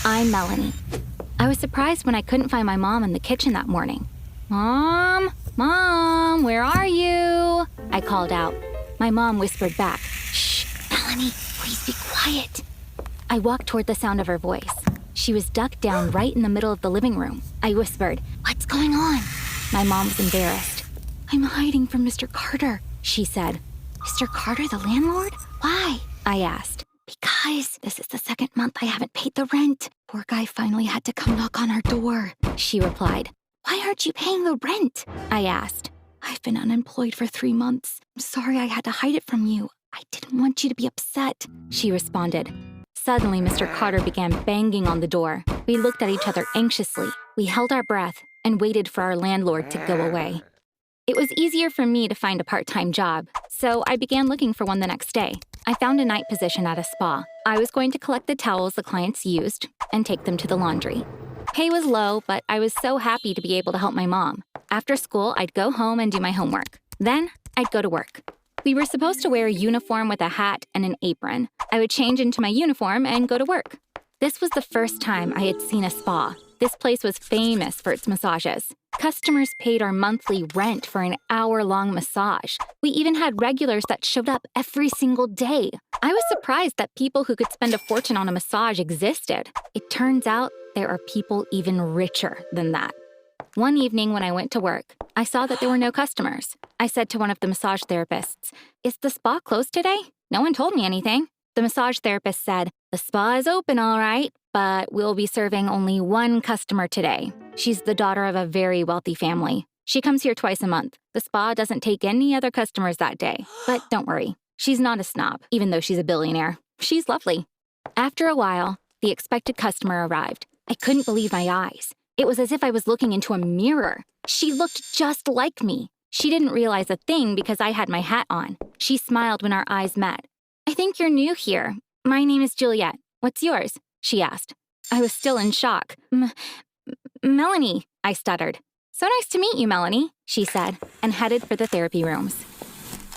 I'm Melanie. I was surprised when I couldn't find my mom in the kitchen that morning. Mom, where are you? I called out. My mom whispered back, Shh, Melanie, please be quiet. I walked toward the sound of her voice. She was ducked down right in the middle of the living room. I whispered, What's going on? My mom was embarrassed. I'm hiding from Mr. Carter, she said. Mr. Carter, the landlord? Why? I asked. Because this is the second month I haven't paid the rent. Poor guy finally had to come knock on our door, she replied. Why aren't you paying the rent? I asked. I've been unemployed for 3 months. I'm sorry I had to hide it from you. I didn't want you to be upset, she responded. Suddenly, Mr. Carter began banging on the door. We looked at each other anxiously. We held our breath and waited for our landlord to go away. It was easier for me to find a part-time job, so I began looking for one the next day. I found a night position at a spa. I was going to collect the towels the clients used and take them to the laundry. Pay was low, but I was so happy to be able to help my mom. After school, I'd go home and do my homework. Then, I'd go to work. We were supposed to wear a uniform with a hat and an apron. I would change into my uniform and go to work. This was the first time I had seen a spa. This place was famous for its massages. Customers paid our monthly rent for an hour-long massage. We even had regulars that showed up every single day. I was surprised that people who could spend a fortune on a massage existed. It turns out there are people even richer than that. One evening when I went to work, I saw that there were no customers. I said to one of the massage therapists, Is the spa closed today? No one told me anything. The massage therapist said, The spa is open, all right, but we'll be serving only one customer today. She's the daughter of a very wealthy family. She comes here twice a month. The spa doesn't take any other customers that day. But don't worry, she's not a snob, even though she's a billionaire. She's lovely. After a while, the expected customer arrived. I couldn't believe my eyes. It was as if I was looking into a mirror. She looked just like me. She didn't realize a thing because I had my hat on. She smiled when our eyes met. I think you're new here. My name is Juliet. What's yours? She asked. I was still in shock. Melanie, I stuttered. So nice to meet you, Melanie, she said, and headed for the therapy rooms.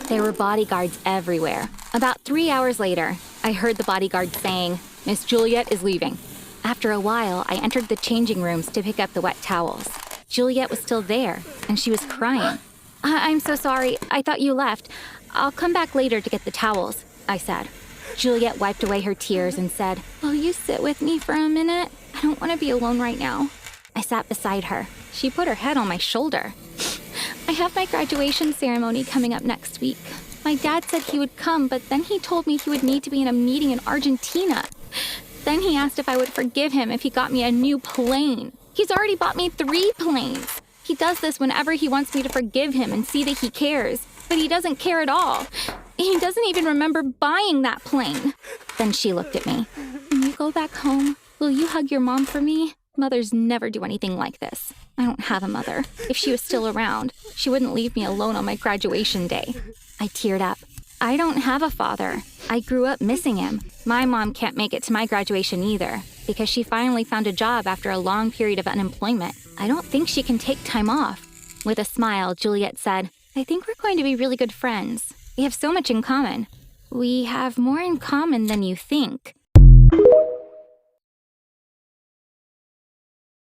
There were bodyguards everywhere. About 3 hours later, I heard the bodyguard saying, Miss Juliet is leaving. After a while, I entered the changing rooms to pick up the wet towels. Juliet was still there, and she was crying. I'm so sorry. I thought you left. I'll come back later to get the towels, I said. Juliet wiped away her tears and said, Will you sit with me for a minute? I don't want to be alone right now. I sat beside her. She put her head on my shoulder. I have my graduation ceremony coming up next week. My dad said he would come, but then he told me he would need to be in a meeting in Argentina. Then he asked if I would forgive him if he got me a new plane. He's already bought me 3 planes. He does this whenever he wants me to forgive him and see that he cares. But he doesn't care at all. He doesn't even remember buying that plane. Then she looked at me. When you go back home, will you hug your mom for me? Mothers never do anything like this. I don't have a mother. If she was still around, she wouldn't leave me alone on my graduation day. I teared up. I don't have a father. I grew up missing him. My mom can't make it to my graduation either, because she finally found a job after a long period of unemployment. I don't think she can take time off. With a smile, Juliet said, I think we're going to be really good friends. We have so much in common. We have more in common than you think.